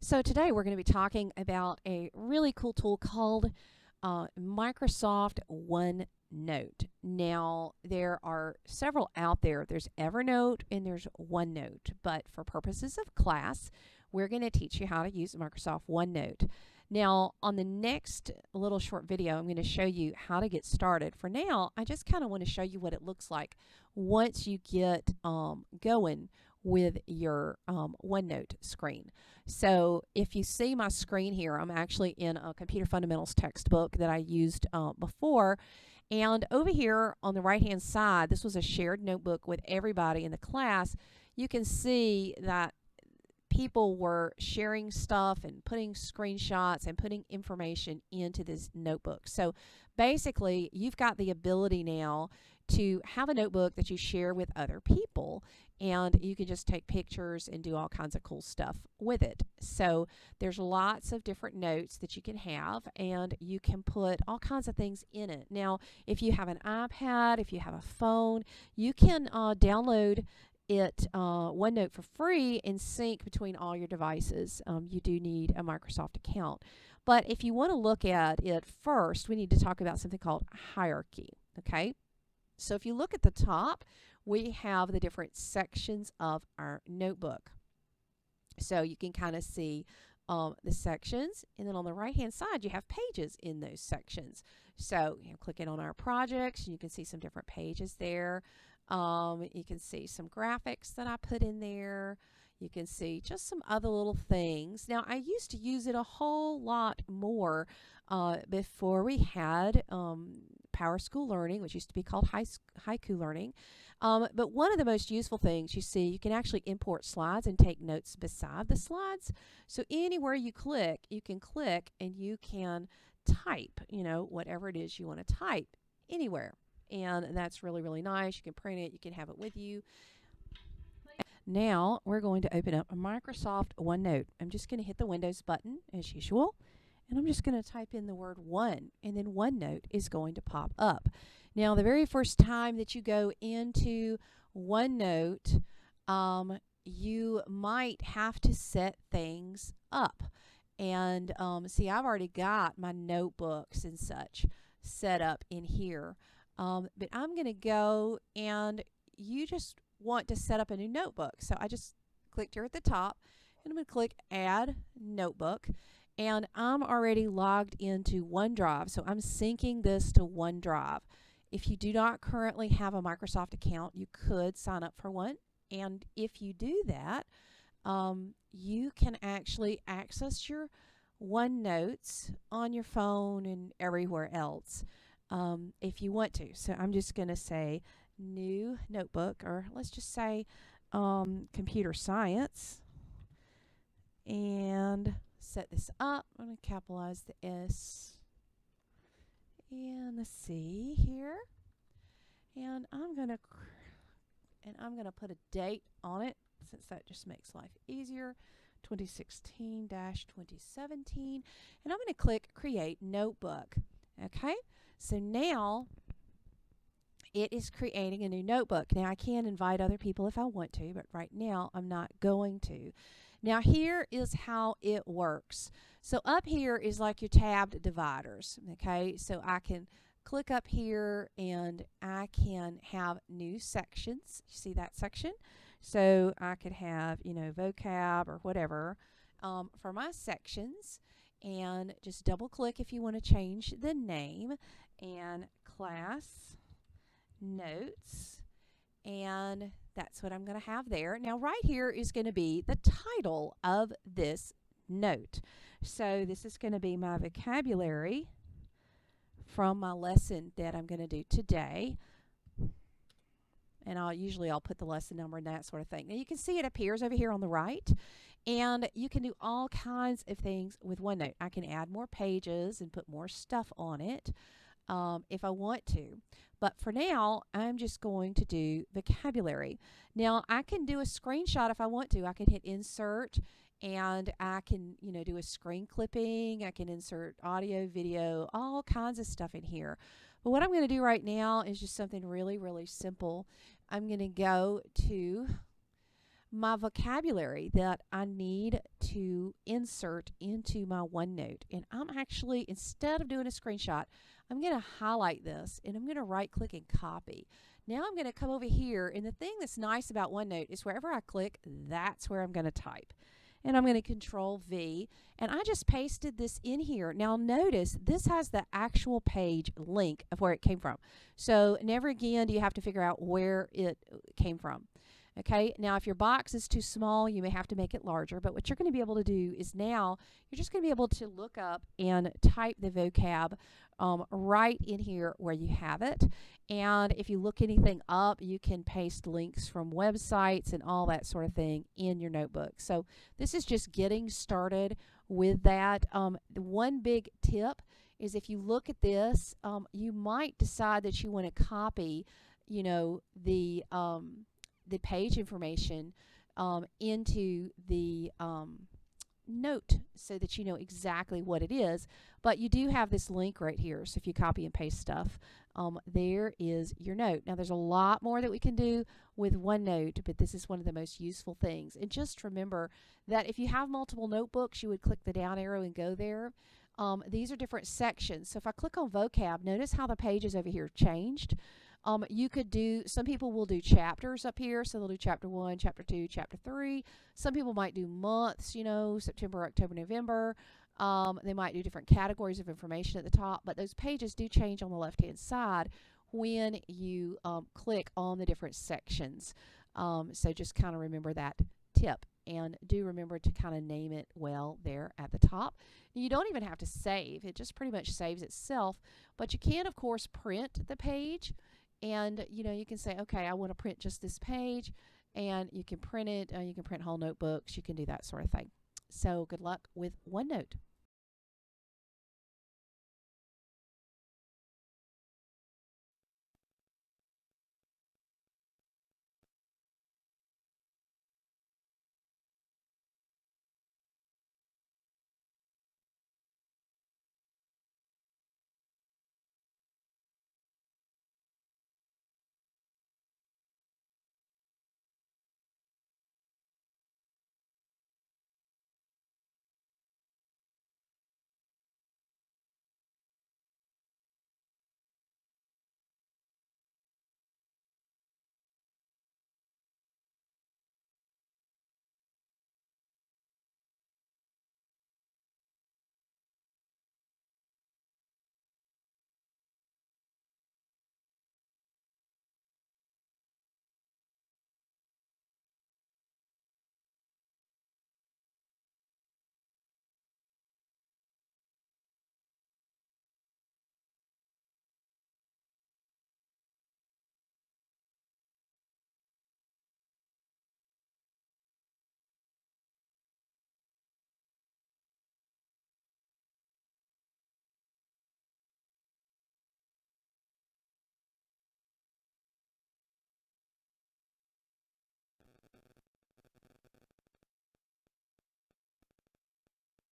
So today we're going to be talking about a really cool tool called Microsoft OneNote. Now, there are several out there. There's Evernote and there's OneNote. But for purposes of class, we're going to teach you how to use Microsoft OneNote. Now, on the next little short video, I'm going to show you how to get started. For now, I just kind of want to show you what it looks like once you get going with your OneNote screen. So if you see my screen here, I'm actually in a Computer Fundamentals textbook that I used before. And over here on the right hand side, this was a shared notebook with everybody in the class. You can see that people were sharing stuff and putting screenshots and putting information into this notebook. So basically, you've got the ability now to have a notebook that you share with other people, and you can just take pictures and do all kinds of cool stuff with it. So there's lots of different notes that you can have, and you can put all kinds of things in it. Now, if you have an iPad, if you have a phone, you can download OneNote for free and sync between all your devices. You do need a Microsoft account. But if you want to look at it first, we need to talk about something called hierarchy. Okay? So if you look at the top, we have the different sections of our notebook. So you can kind of see the sections, and then on the right hand side you have pages in those sections. So clicking on our projects, you can see some different pages there. You can see some graphics that I put in there. You can see just some other little things. Now, I used to use it a whole lot more before we had Power School Learning, which used to be called Haiku Learning. But one of the most useful things you see, you can actually import slides and take notes beside the slides. So anywhere you can click and you can type, whatever it is you want to type anywhere. And that's really, really nice. You can print it. You can have it with you. Now, we're going to open up a Microsoft OneNote. I'm just going to hit the Windows button, as usual. And I'm just going to type in the word one. And then OneNote is going to pop up. Now, the very first time that you go into OneNote, you might have to set things up. And see, I've already got my notebooks and such set up in here. But I'm going to go, and you just want to set up a new notebook. So I just clicked here at the top, and I'm going to click Add Notebook. And I'm already logged into OneDrive, so I'm syncing this to OneDrive. If you do not currently have a Microsoft account, you could sign up for one. And if you do that, you can actually access your OneNotes on your phone and everywhere else. If you want to. So I'm just going to say new notebook, or let's just say computer science, and set this up. I'm going to capitalize the S and the C here, and I'm going to put a date on it, since that just makes life easier. 2016-2017, and I'm going to click Create Notebook. Okay. So now it is creating a new notebook. Now I can invite other people if I want to, but right now I'm not going to. Now here is how it works. So up here is like your tabbed dividers. Okay, so I can click up here and I can have new sections. You see that section? So I could have, vocab or whatever for my sections. And just double click if you want to change the name, and class notes, and that's what I'm going to have there. Now right here is going to be the title of this note. So this is going to be my vocabulary from my lesson that I'm going to do today. And I'll put the lesson number and that sort of thing. Now you can see it appears over here on the right. And you can do all kinds of things with OneNote. I can add more pages and put more stuff on it if I want to. But for now, I'm just going to do vocabulary. Now, I can do a screenshot if I want to. I can hit Insert, and I can, do a screen clipping. I can insert audio, video, all kinds of stuff in here. But what I'm going to do right now is just something really, really simple. I'm going to go to my vocabulary that I need to insert into my OneNote. And I'm actually, instead of doing a screenshot, I'm going to highlight this and I'm going to right click and copy. Now I'm going to come over here, and the thing that's nice about OneNote is wherever I click, that's where I'm going to type. And I'm going to Control V, and I just pasted this in here. Now notice this has the actual page link of where it came from. So never again do you have to figure out where it came from. Okay, now if your box is too small, you may have to make it larger, but what you're going to be able to do is now you're just going to be able to look up and type the vocab right in here where you have it. And if you look anything up, you can paste links from websites and all that sort of thing in your notebook. So this is just getting started with that. The one big tip is if you look at this, you might decide that you want to copy, you know, the page information into the note so that you know exactly what it is. But you do have this link right here, so if you copy and paste stuff, there is your note. Now there's a lot more that we can do with OneNote, but this is one of the most useful things. And just remember that if you have multiple notebooks, you would click the down arrow and go there. These are different sections. So if I click on vocab, notice how the pages over here changed. You could do, some people will do chapters up here, so they'll do chapter 1, chapter 2, chapter 3. Some people might do months, you know, September, October, November. They might do different categories of information at the top, but those pages do change on the left-hand side when you click on the different sections. So just kind of remember that tip, and do remember to kind of name it well there at the top. You don't even have to save. It just pretty much saves itself, but you can, of course, print the page. And, you know, you can say, okay, I want to print just this page, and you can print it. You can print whole notebooks. You can do that sort of thing. So good luck with OneNote.